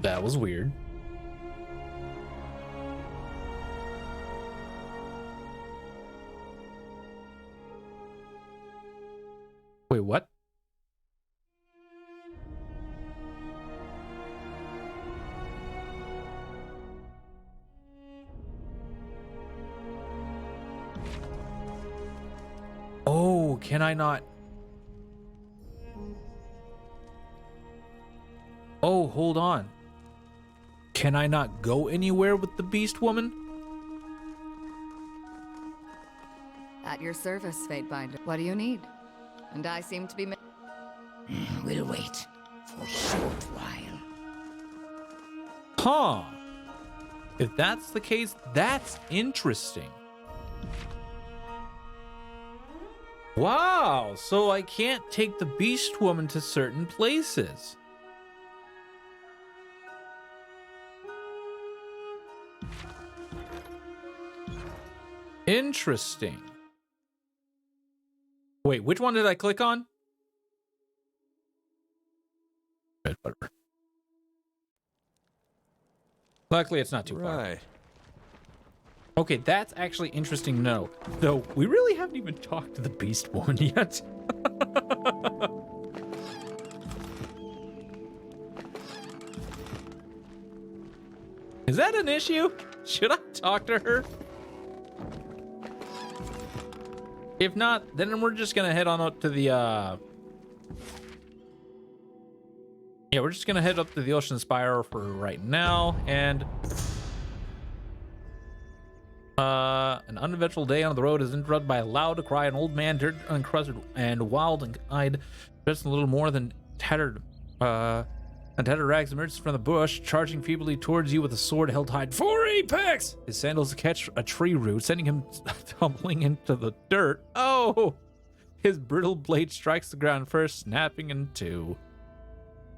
That was weird. Wait, what? Oh, can I not? Oh, hold on. Can I not go anywhere with the beast woman? At your service, Fatebinder. What do you need? And I seem to be... We'll wait for a short while. Huh. If that's the case, that's interesting. Wow, so I can't take the beast woman to certain places. Interesting. Wait, which one did I click on? Whatever. Luckily, it's not too far. Okay, that's actually interesting to know. Though, we really haven't even talked to the beast woman yet. Is that an issue? Should I talk to her? If not, then we're just gonna head on up to the, yeah, we're just gonna head up to the Ocean Spire for right now, and an uneventful day on the road is interrupted by a loud cry. An old man, dirt uncrusted and wild-eyed, dressed in a little more than tattered rags, emerges from the bush, charging feebly towards you with a sword held high for apex. His sandals catch a tree root, sending him tumbling into the dirt. Oh! His brittle blade strikes the ground first, snapping in two.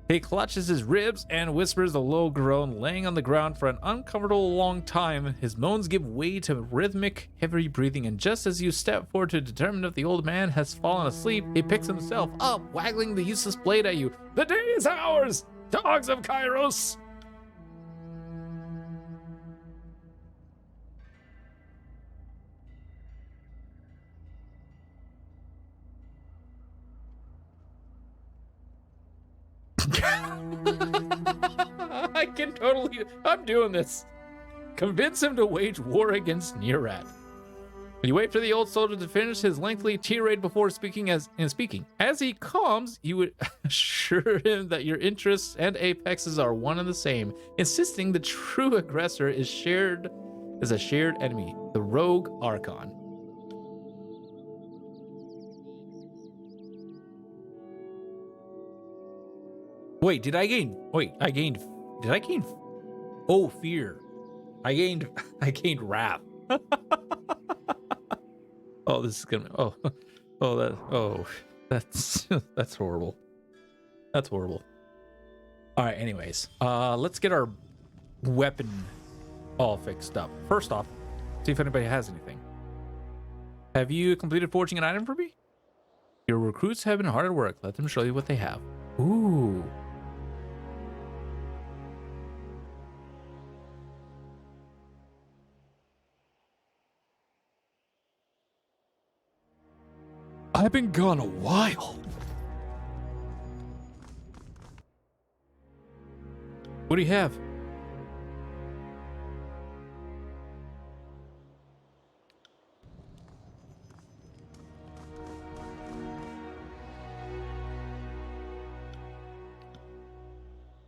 He clutches his ribs and whispers a low groan, laying on the ground for an uncomfortable long time. His moans give way to rhythmic, heavy breathing, and just as you step forward to determine if the old man has fallen asleep, he picks himself up, waggling the useless blade at you. The day is ours, dogs of Kairos! I can totally... I'm doing this. Convince him to wage war against Nerat. You wait for the old soldier to finish his lengthy tirade before speaking. As he calms, you would assure him that your interests and apexes are one and the same, insisting the true aggressor is a shared enemy, the rogue Archon. Wait, did I gain? Did I gain? Oh, fear. I gained wrath. Oh, this is gonna. That's horrible. That's horrible. All right. Anyways, let's get our weapon all fixed up. First off, see if anybody has anything. Have you completed forging an item for me? Your recruits have been hard at work. Let them show you what they have. Ooh. I've been gone a while. What do you have?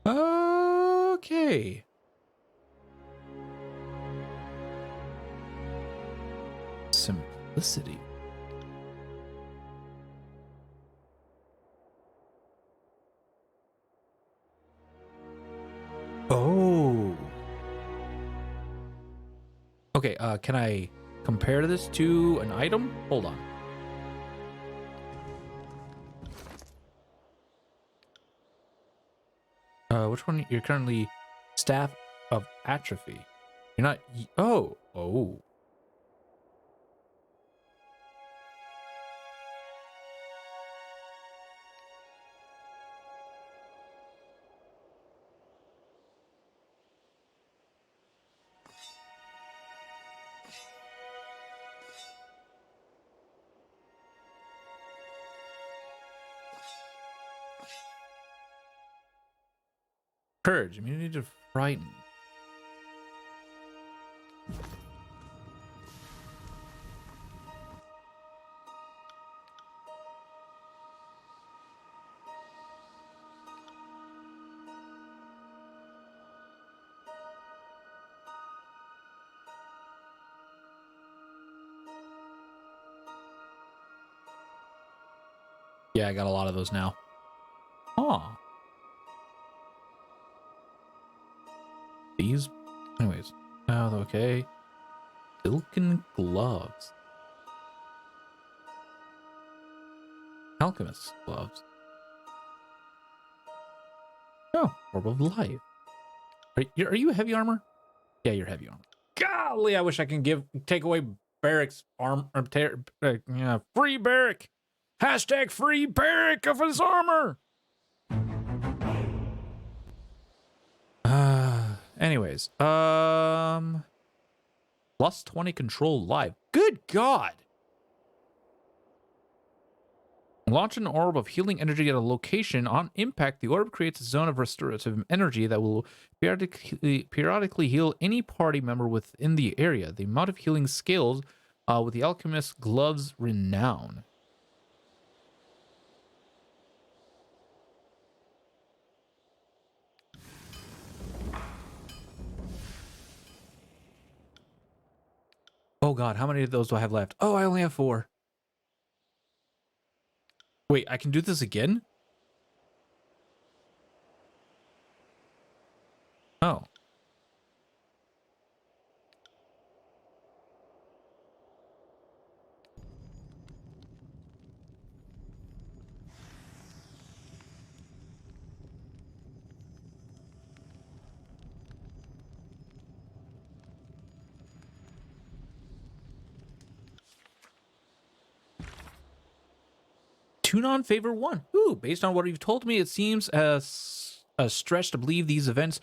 Okay. Simplicity. Oh. Okay, can I compare this to an item? Hold on. Which one? You're currently Staff of Atrophy. You're not... Oh. Courage, immunity to frighten. Yeah, I got a lot of those now. Huh. These, anyways. Oh, okay. Silken gloves. Alchemist's gloves. Oh, orb of life. Are you heavy armor? Yeah, you're heavy armor. Golly, I wish I can take away Barrack's arm. Yeah, free Barrack. Hashtag free Barrack of his armor. Anyways, plus 20 control live. Good God. Launch an orb of healing energy at a location. On impact, the orb creates a zone of restorative energy that will periodically heal any party member within the area. The amount of healing scales with the alchemist's gloves renown. Oh God, how many of those do I have left? Oh, I only have 4. Wait, I can do this again? Oh. Two non favor 1. Ooh, based on what you've told me, it seems a stretch to believe these events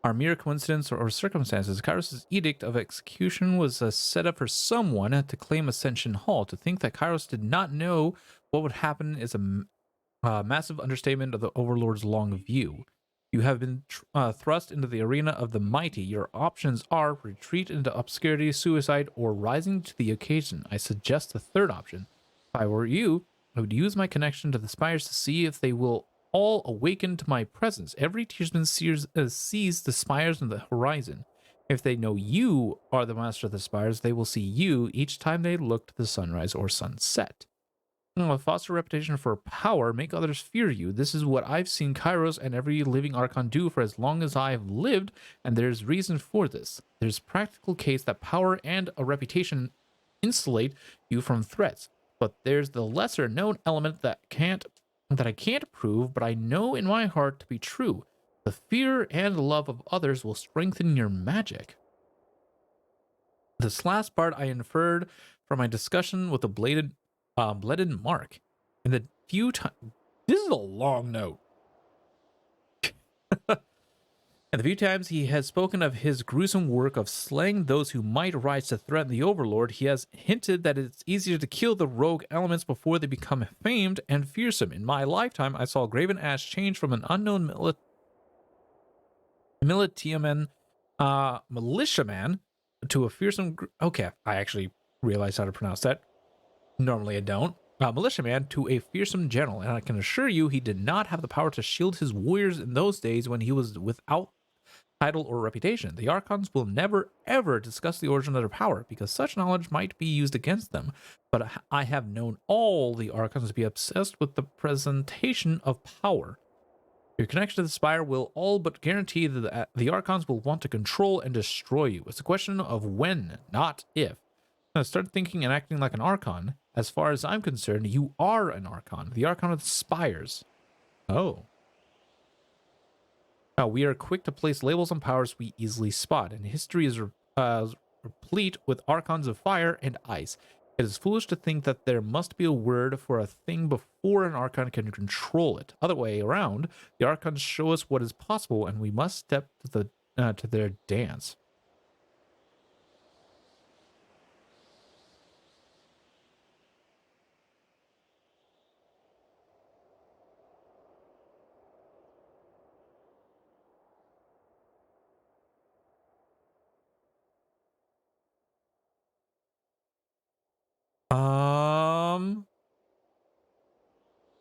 are mere coincidence or circumstances. Kairos' edict of execution was set up for someone to claim Ascension Hall. To think that Kairos did not know what would happen is a massive understatement of the Overlord's long view. You have been thrust into the arena of the mighty. Your options are retreat into obscurity, suicide, or rising to the occasion. I suggest the third option. If I were you, I would use my connection to the spires to see if they will all awaken to my presence. Every tiersman sees the spires on the horizon. If they know you are the master of the spires, they will see you each time they look to the sunrise or sunset. Foster a reputation for power, make others fear you. This is what I've seen Kairos and every living Archon do for as long as I have lived, and there's reason for this. There's practical case that power and a reputation insulate you from threats. But there's the lesser known element that I can't prove, but I know in my heart to be true. The fear and love of others will strengthen your magic. This last part I inferred from my discussion with the bleeded Mark. In the few times, this is a long note. And the few times he has spoken of his gruesome work of slaying those who might rise to threaten the Overlord, he has hinted that it's easier to kill the rogue elements before they become famed and fearsome. In my lifetime, I saw Graven Ash change from an unknown militiaman, militiaman to a fearsome... Okay, I actually realized how to pronounce that. Normally I don't. Militiaman to a fearsome general, and I can assure you he did not have the power to shield his warriors in those days when he was without title or reputation. The Archons will never ever discuss the origin of their power because such knowledge might be used against them. But I have known all the Archons to be obsessed with the presentation of power. Your connection to the Spire will all but guarantee that the Archons will want to control and destroy you. It's a question of when, not if. Now start thinking and acting like an Archon. As far as I'm concerned, you are an Archon. The Archon of the Spires. Oh. Now, we are quick to place labels on powers we easily spot, and history is replete with Archons of fire and ice. It is foolish to think that there must be a word for a thing before an Archon can control it. Other way around, the Archons show us what is possible, and we must step to their dance.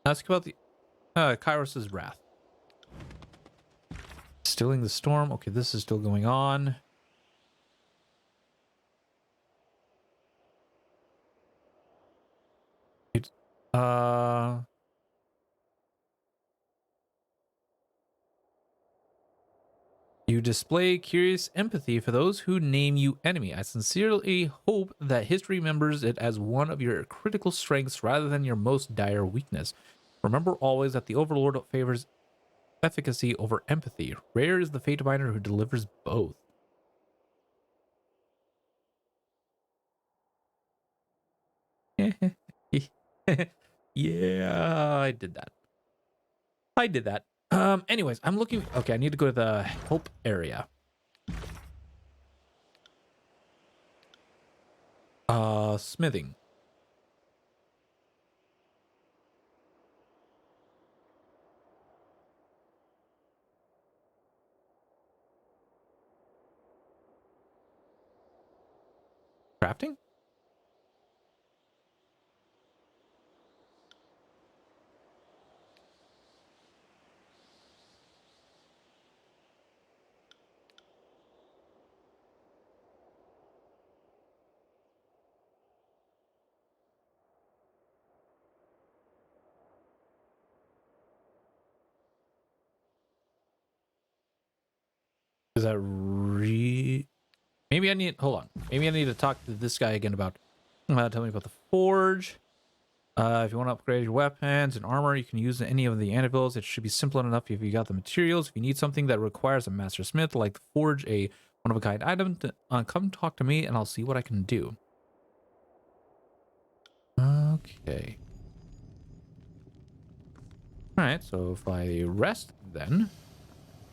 Ask about the Kairos' wrath. Stilling the storm. Okay, this is still going on. It's, you display curious empathy for those who name you enemy. I sincerely hope that history remembers it as one of your critical strengths rather than your most dire weakness. Remember always that the Overlord favors efficacy over empathy. Rare is the fate finder who delivers both. Yeah, I did that. Anyways, I'm looking. Okay, I need to go to the help area. Smithing. Crafting? Is that maybe I need, hold on. Maybe I need to talk to this guy again about, tell me about the forge. If you want to upgrade your weapons and armor, you can use any of the anvils. It should be simple enough if you got the materials. If you need something that requires a master smith, like the forge, a one-of-a-kind item, come talk to me and I'll see what I can do. Okay. Alright, so if I rest then,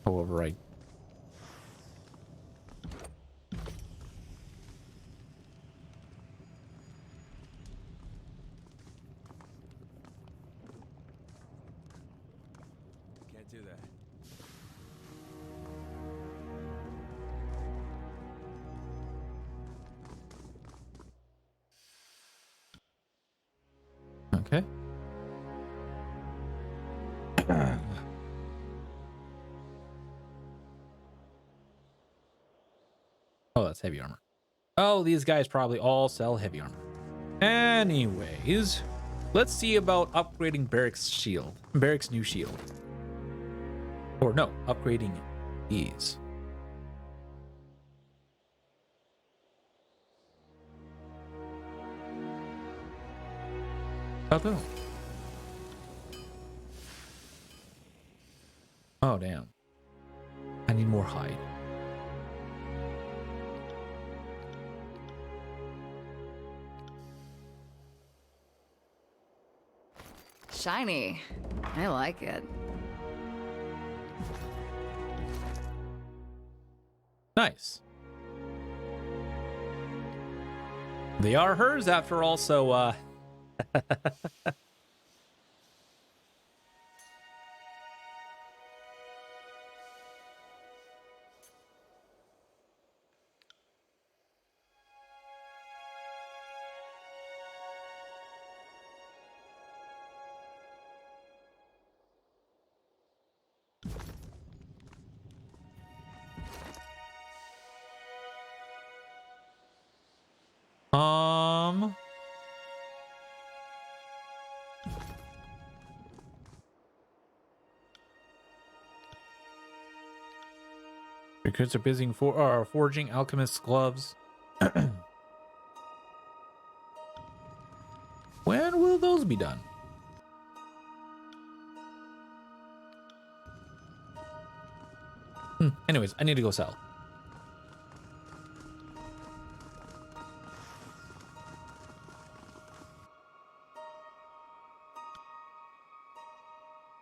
however I... Can't do that. Okay. Oh, that's heavy armor. Oh, these guys probably all sell heavy armor. Anyways, let's see about upgrading Barrick's shield. Barrick's new shield. Or no, upgrading these. Oh, no. Oh, damn. I need more hide. Shiny. I like it. Nice. They are hers after all, so recruits are busy forging alchemist gloves. When will those be done? Anyways, I need to go sell.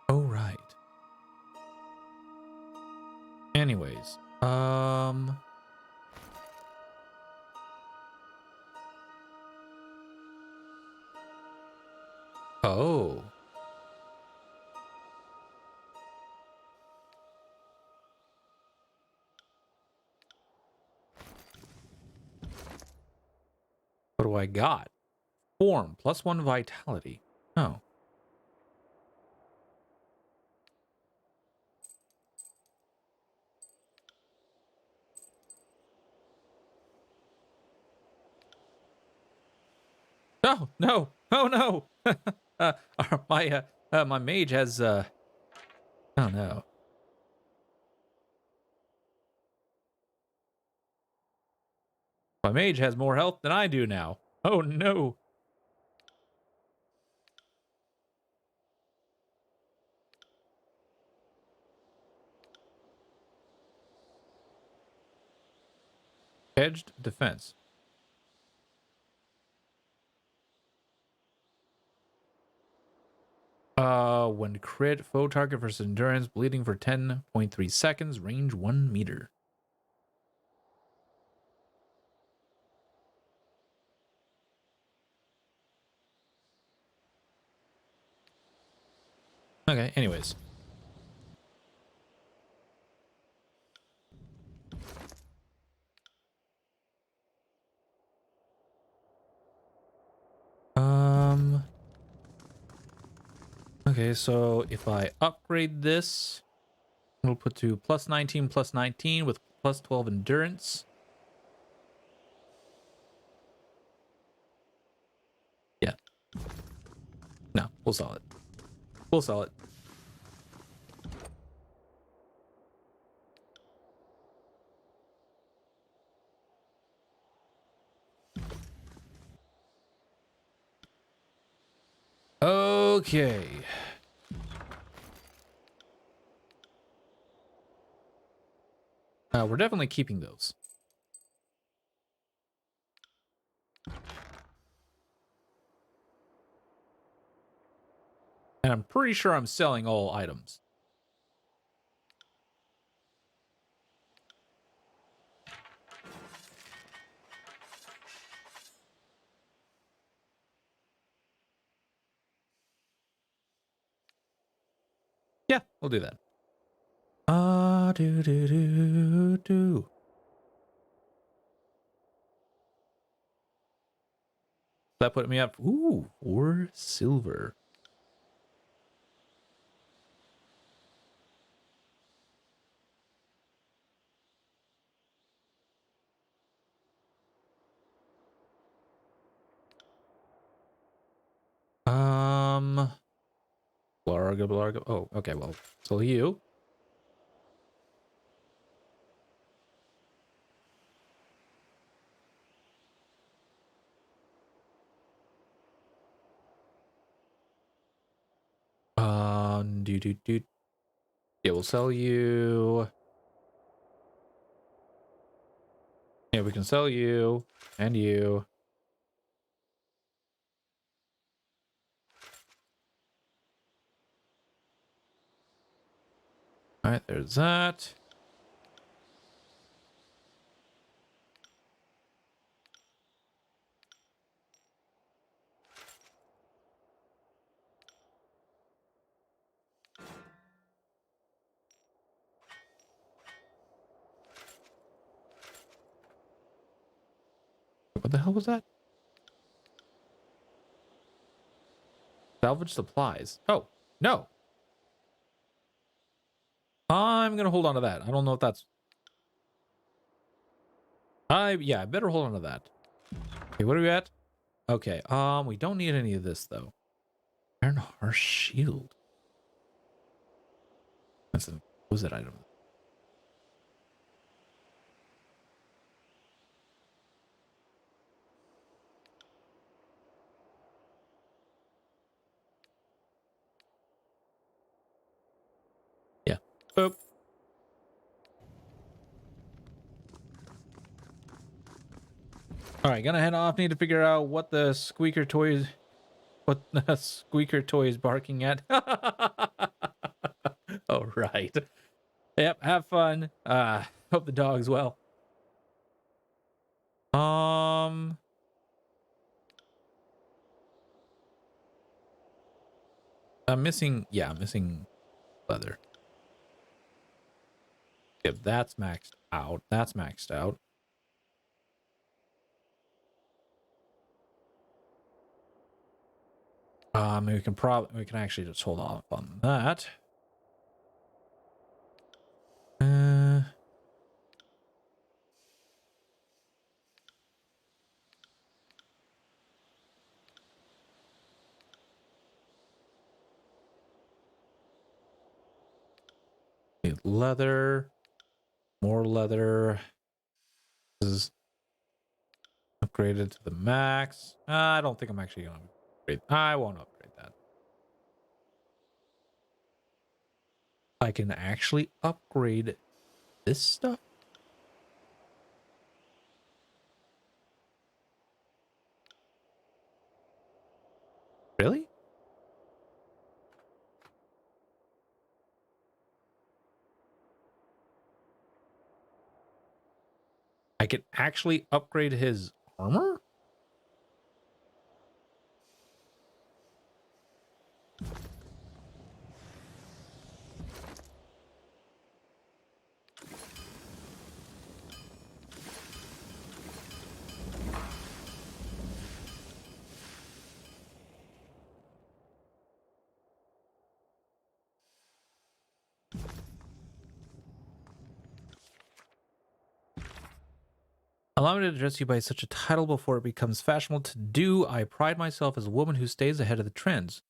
Oh, right. Anyways, oh. What do I got? Form, +1 vitality. Oh. Oh no! Oh no! My mage has oh no. My mage has more health than I do now. Oh no. Edged defense. When crit, foe target versus endurance, bleeding for 10.3 seconds, range 1 meter. Okay, anyways. Okay, so if I upgrade this, we'll put to plus 19 with plus 12 endurance. Yeah. No, we'll sell it. We'll sell it. Okay. We're definitely keeping those. And I'm pretty sure I'm selling all items. Yeah, we'll do that. Do. That put me up. Ooh, 4 silver. Blarga. Oh, okay, well, so you. Do. Yeah, we'll sell you. Yeah, we can sell you and you. All right, there's that. What the hell was that? Salvage supplies. Oh, no. I'm gonna hold on to that. I don't know if that's. Yeah, I better hold on to that. Okay, what are we at? Okay, we don't need any of this though. Iron Harsh Shield. That's a was that item? Yeah. Boop. All right, gonna head off. Need to figure out what the squeaker toys, what the squeaker toy is barking at. All right. Yep. Have fun. Hope the dog's well. I'm missing. Yeah, I'm missing leather. If that's maxed out, that's maxed out. We can actually just hold off on that. Need leather. More leather. This is upgraded to the max. I don't think I'm actually going to upgrade. I won't upgrade that. I can actually upgrade this stuff. Really? I can actually upgrade his armor? Allow me to address you by such a title before it becomes fashionable to do. I pride myself as a woman who stays ahead of the trends.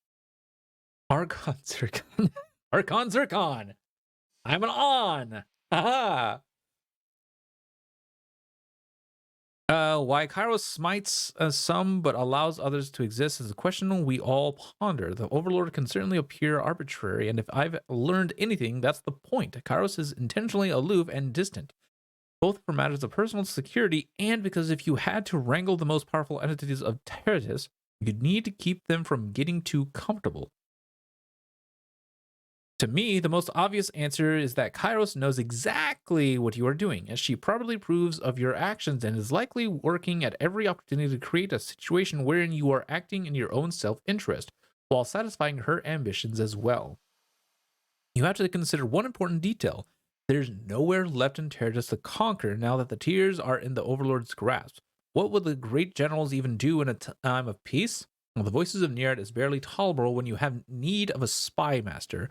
Archon Zercon. Archon Zercon. I'm an on. Haha. Why Kairos smites some but allows others to exist is a question we all ponder. The Overlord can certainly appear arbitrary, and if I've learned anything, that's the point. Kairos is intentionally aloof and distant, both for matters of personal security and because if you had to wrangle the most powerful entities of Terratus, you'd need to keep them from getting too comfortable. To me, the most obvious answer is that Kairos knows exactly what you are doing, as she probably approves of your actions and is likely working at every opportunity to create a situation wherein you are acting in your own self-interest, while satisfying her ambitions as well. You have to consider one important detail. There's nowhere left in Terratus to conquer now that the tiers are in the Overlord's grasp. What would the great generals even do in a time of peace? Well, the voices of Nerd is barely tolerable when you have need of a spy master.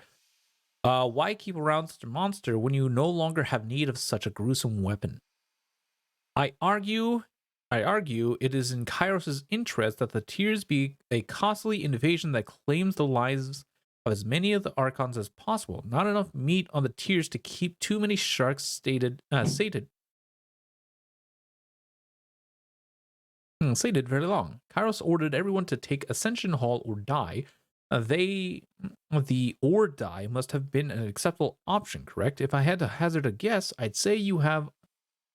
Why keep around such a monster when you no longer have need of such a gruesome weapon? I argue it is in Kairos' interest that the tiers be a costly invasion that claims the lives of as many of the Archons as possible. Not enough meat on the tiers to keep too many sharks sated very long. Kairos ordered everyone to take Ascension Hall or die. The or die must have been an acceptable option, correct? If I had to hazard a guess, I'd say you have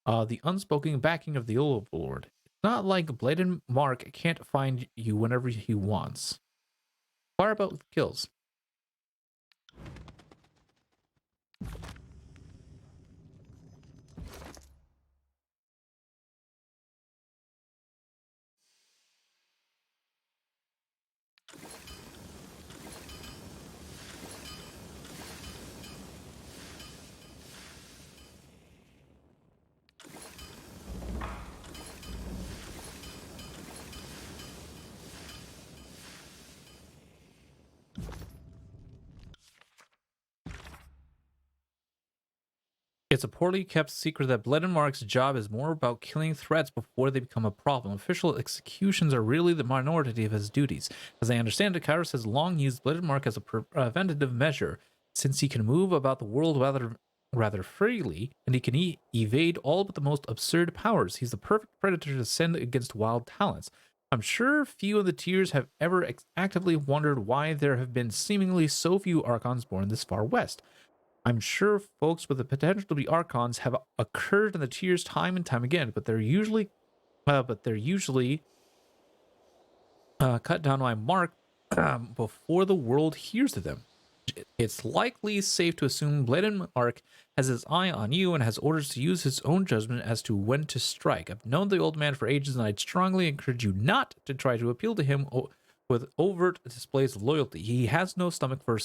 the unspoken backing of the Overlord. It's not like Bladen Mark can't find you whenever he wants. Fire about with kills. It's a poorly kept secret that Bledenmark's job is more about killing threats before they become a problem. Official executions are really the minority of his duties. As I understand it, Kairos has long used Bledenmark as a preventative measure, since he can move about the world rather freely, and he can evade all but the most absurd powers. He's the perfect predator to send against wild talents. I'm sure few of the tiers have ever actively wondered why there have been seemingly so few Archons born this far west. I'm sure folks with the potential to be Archons have occurred in the tiers time and time again, but they're usually cut down by Mark before the world hears of them. It's likely safe to assume Bladen Mark has his eye on you and has orders to use his own judgment as to when to strike. I've known the old man for ages, and I'd strongly encourage you not to try to appeal to him with overt displays of loyalty. He has no stomach for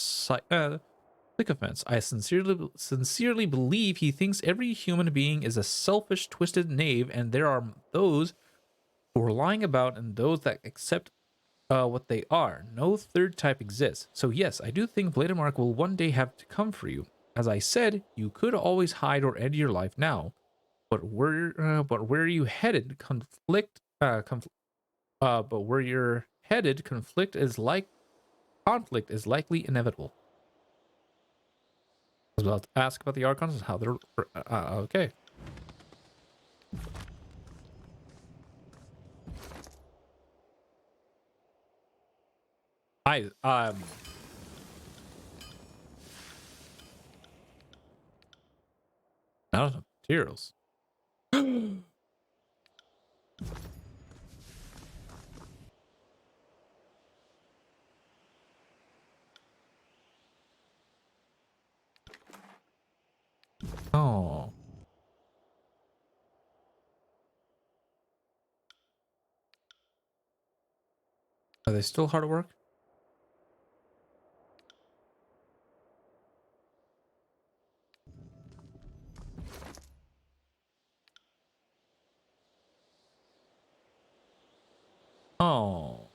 sycophants. I sincerely believe he thinks every human being is a selfish, twisted knave, and there are those who are lying about and those that accept what they are. No third type exists. So yes, I do think Blademark will one day have to come for you. As I said, you could always hide or end your life now, but where you headed, but where you're headed, conflict is likely inevitable. was about to ask about the Archons and how they're okay. I out of materials. Oh. Are they still hard at work? Oh.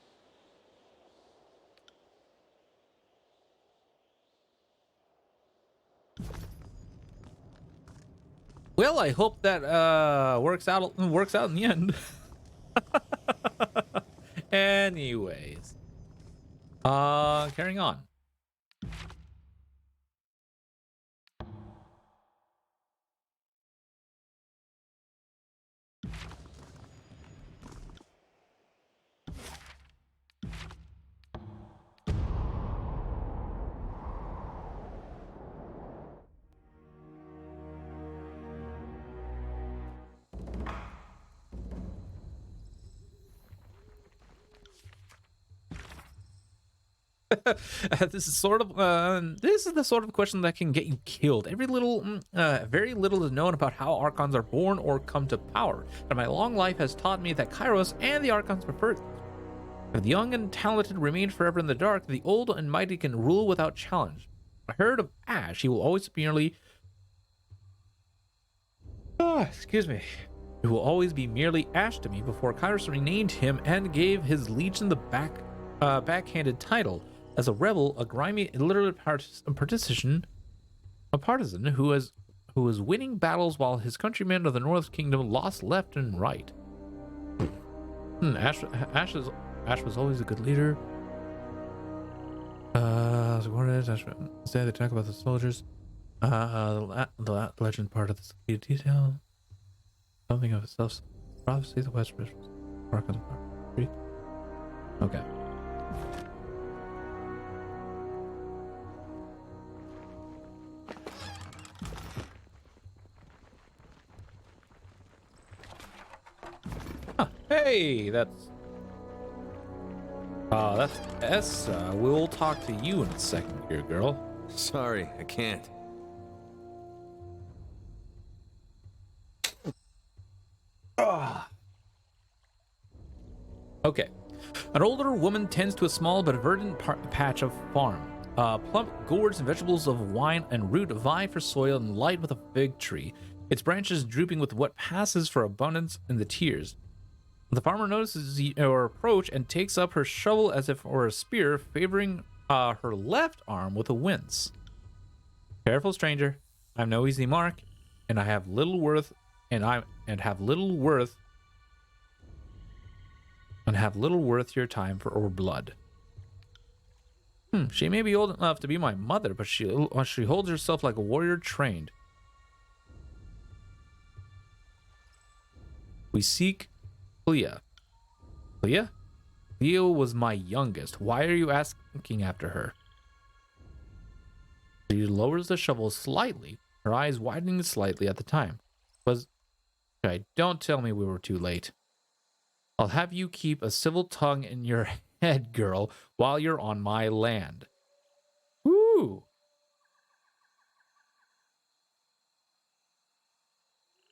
Well, I hope that works out in the end. Anyways. Carrying on. This is the sort of question that can get you killed. Very little is known about how Archons are born or come to power, and my long life has taught me that Kairos and the Archons prefer. If the young and talented remain forever in the dark, the old and mighty can rule without challenge. A herd of ash, he will always merely. Excuse me. He will always be merely ash to me before Kairos renamed him and gave his legion the backhanded title. As a rebel, a grimy, illiterate partisan who was winning battles while his countrymen of the North Kingdom lost left and right. Ash was always a good leader. Instead, they talk about the soldiers. The legend part of this detail. Something of itself. Prophecy, the West Okay. Hey, that's Essa. We'll talk to you in a second here, girl. Sorry, I can't. Okay. An older woman tends to a small but verdant patch of farm. Plump gourds and vegetables of wine and root vie for soil and light with a fig tree, its branches drooping with what passes for abundance in the tears. The farmer notices your approach and takes up her shovel as if for a spear, favoring her left arm with a wince. Careful, stranger. I'm no easy mark, and I have little worth, and have little worth your time or blood. She may be old enough to be my mother, but she holds herself like a warrior trained. We seek Clea. Clea? Clea was my youngest. Why are you asking after her? She lowers the shovel slightly, her eyes widening slightly at the time. Don't tell me we were too late. I'll have you keep a civil tongue in your head, girl, while you're on my land. Woo!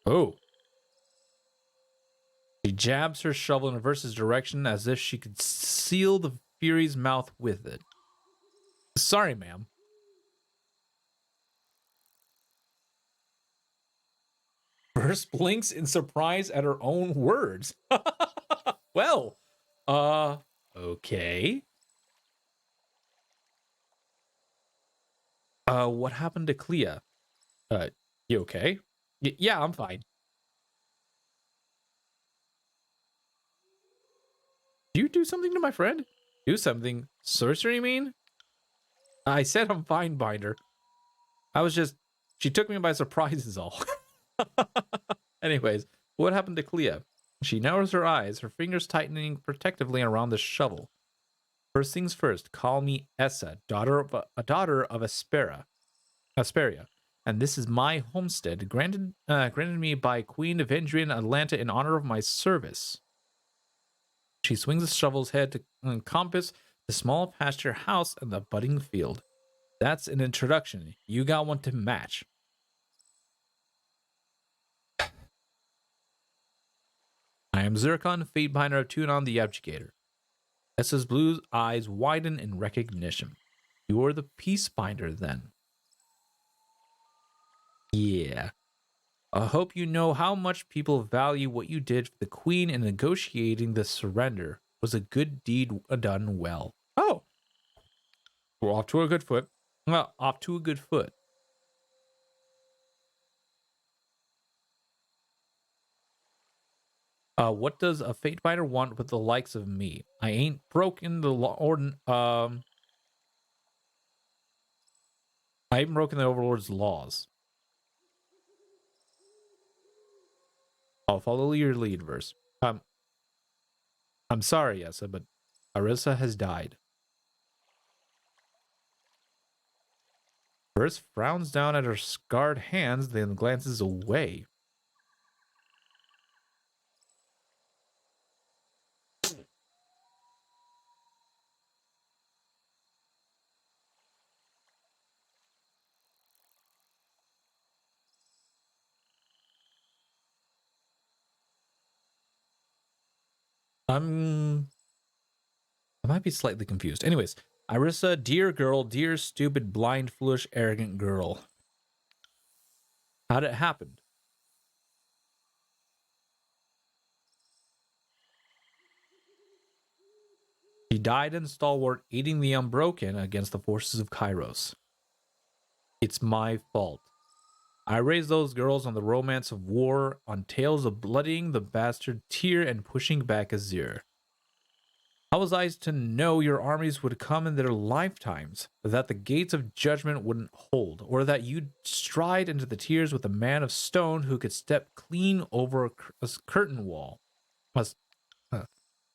Oh. She jabs her shovel in reverse's direction as if she could seal the Fury's mouth with it. Sorry, ma'am. First blinks in surprise at her own words. Well, okay. What happened to Clea? You okay? Yeah, I'm fine. You do something to my friend? Do something? Sorcery, you mean? I said I'm fine, Binder. I was just She took me by surprise is all. Anyways, what happened to Clea? She narrows her eyes, her fingers tightening protectively around the shovel. First things first, call me Essa, daughter of Asperia, and this is my homestead, granted me by Queen Avendrian Atlanta in honor of my service. She swings the shovel's head to encompass the small pasture house and the budding field. That's an introduction. You got one to match. I am Zercon, Fatebinder of Tunon the Abjugator. Essa's blue eyes widen in recognition. You're the Peacebinder, then. Yeah. I hope you know how much people value what you did for the Queen in negotiating the surrender. It was a good deed done well. Oh! We're off to a good foot. Well, off to a good foot. What does a Fatebinder want with the likes of me? I ain't broken the law I ain't broken the Overlord's laws. I'll follow your lead, Verse. I'm sorry, Essa, but Arissa has died. Verse frowns down at her scarred hands, then glances away. I might be slightly confused. Anyways, Irissa, dear girl, dear stupid, blind, foolish, arrogant girl. How'd it happen? She died in stalwart, aiding the Unbroken against the forces of Kairos. It's my fault. I raised those girls on the romance of war, on tales of bloodying the bastard Tyr and pushing back Azir. How was I to know your armies would come in their lifetimes, that the gates of judgment wouldn't hold, or that you'd stride into the tears with a man of stone who could step clean over a curtain wall?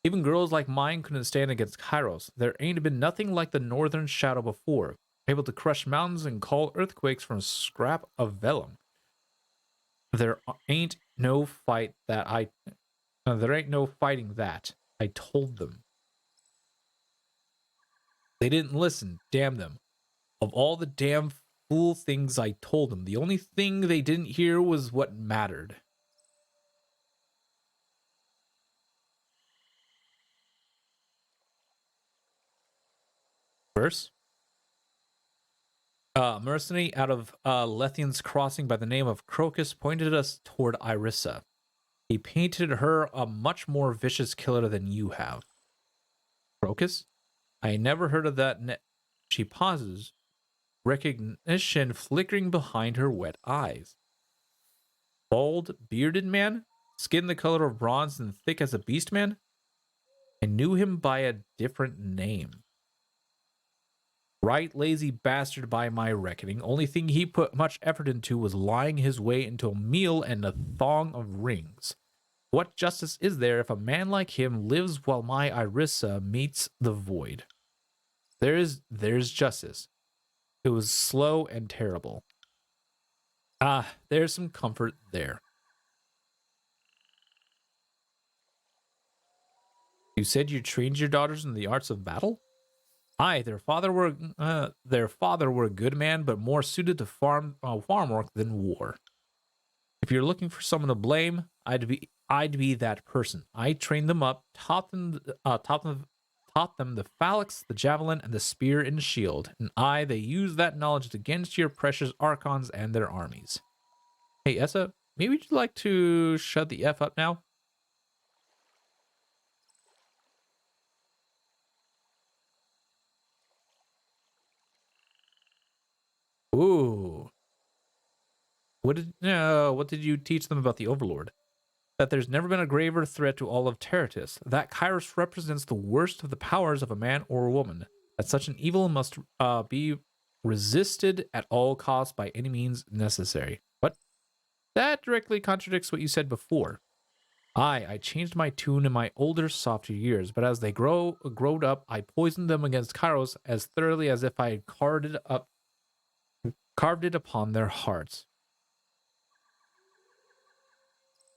Even girls like mine couldn't stand against Kairos. There ain't been nothing like the Northern Shadow before, able to crush mountains and call earthquakes from a scrap of vellum. There ain't no fighting that. I told them. They didn't listen, damn them. Of all the damn fool things I told them, the only thing they didn't hear was what mattered. Verse? Mercenary out of Lethian's crossing by the name of Crocus pointed us toward Irissa. He painted her a much more vicious killer than you have. Crocus? I never heard of that. She pauses, recognition flickering behind her wet eyes. Bald, bearded man? Skin the color of bronze and thick as a beast man? I knew him by a different name. Right lazy bastard by my reckoning. Only thing he put much effort into was lying his way into a meal and a thong of rings. What justice is there if a man like him lives while my Irissa meets the void? There's justice. It was slow and terrible. There's some comfort there. You said you trained your daughters in the arts of battle? Aye, their father were a good man, but more suited to farm work than war. If you're looking for someone to blame, I'd be that person. I trained them up, taught them the phalanx, the javelin, and the spear and shield, and they used that knowledge against your precious archons and their armies. Hey, Essa, maybe you'd like to shut the F up now? Ooh. What did you teach them about the Overlord? That there's never been a graver threat to all of Terratus. That Kairos represents the worst of the powers of a man or a woman. That such an evil must be resisted at all costs by any means necessary. What? That directly contradicts what you said before. I changed my tune in my older, softer years, but as they growed up, I poisoned them against Kairos as thoroughly as if I had carved it upon their hearts.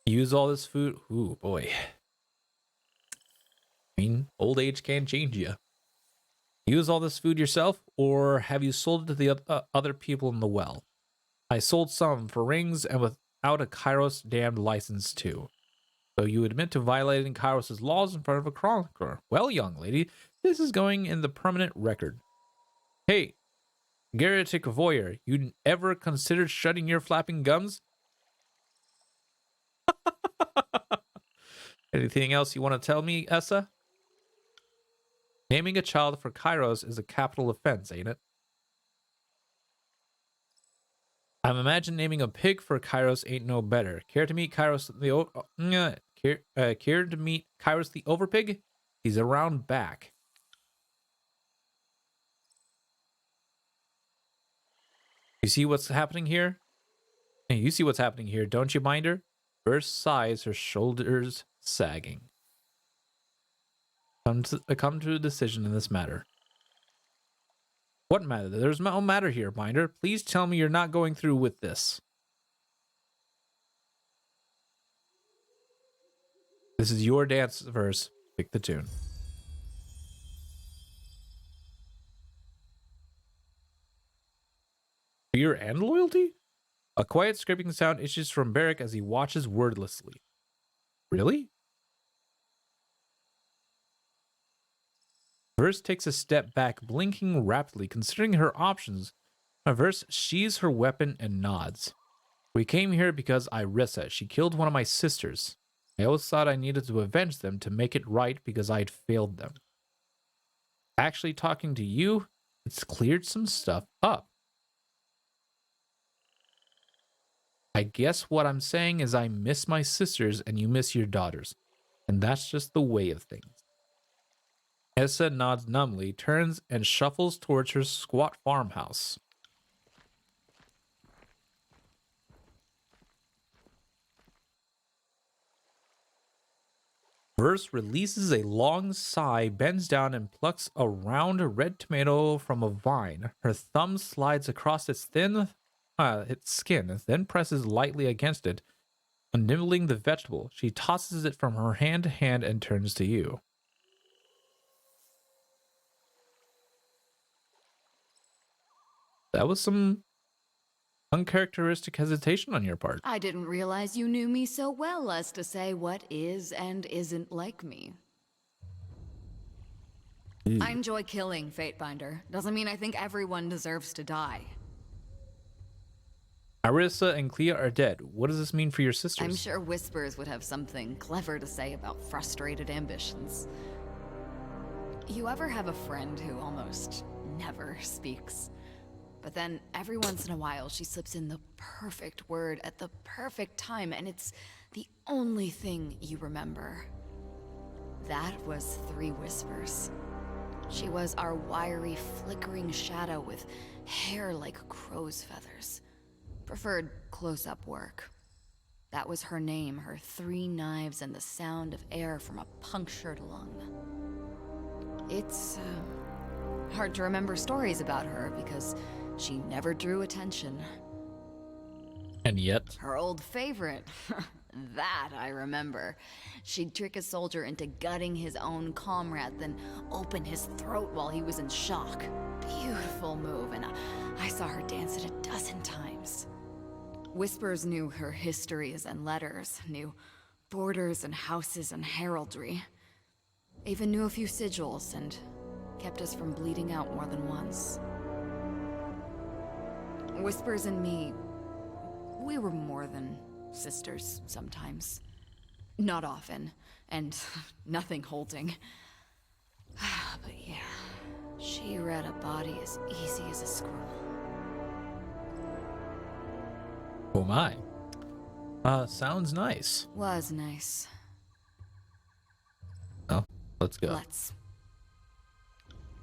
Use all this food. Ooh, boy. I mean, old age can't change you. Use all this food yourself, or have you sold it to the other people in the well? I sold some for rings and without a Kairos damned license too. So you admit to violating Kairos' laws in front of a chronicler. Well, young lady, this is going in the permanent record. Hey, Garretic Voyeur, you ever considered shutting your flapping gums? Anything else you want to tell me, Essa? Naming a child for Kairos is a capital offense, ain't it? I'm imagining naming a pig for Kairos ain't no better. Care to meet Kairos care to meet Kairos the Overpig? He's around back. You see what's happening here? Hey, you see what's happening here, don't you, Binder? Burst sighs, her shoulders sagging. Come to a decision in this matter. What matter? There's no matter here, Binder. Please tell me you're not going through with this. This is your dance verse. Pick the tune. Fear and loyalty? A quiet scraping sound issues from Barrick as he watches wordlessly. Really? Verse takes a step back, blinking rapidly, considering her options. Verse sheathes her weapon and nods. We came here because Irissa. She killed one of my sisters. I always thought I needed to avenge them to make it right because I had failed them. Actually, talking to you, it's cleared some stuff up. I guess what I'm saying is I miss my sisters and you miss your daughters. And that's just the way of things. Essa nods numbly, turns and shuffles towards her squat farmhouse. Verse releases a long sigh, bends down and plucks a round red tomato from a vine. Her thumb slides across its skin, then presses lightly against it, nibbling the vegetable. She tosses it from her hand to hand and turns to you. That was some uncharacteristic hesitation on your part. I didn't realize you knew me so well as to say what is and isn't like me. I enjoy killing, Fatebinder. Doesn't mean I think everyone deserves to die. Irissa and Clea are dead. What does this mean for your sisters? I'm sure Whispers would have something clever to say about frustrated ambitions. You ever have a friend who almost never speaks? But then, every once in a while, she slips in the perfect word at the perfect time, and it's the only thing you remember. That was 3 Whispers. She was our wiry, flickering shadow with hair like crow's feathers. Preferred close-up work. That was her name, her 3 knives and the sound of air from a punctured lung. It's, hard to remember stories about her because she never drew attention. And yet? Her old favorite. That I remember. She'd trick a soldier into gutting his own comrade, then open his throat while he was in shock. Beautiful move, and I saw her dance it a dozen times. Whispers knew her histories and letters, knew borders and houses and heraldry. Even knew a few sigils, and kept us from bleeding out more than once. Whispers and me, we were more than sisters sometimes. Not often, and nothing holding. But yeah, she read a body as easy as a scroll. Oh my. Sounds nice. Was nice. Oh, let's go. Let's.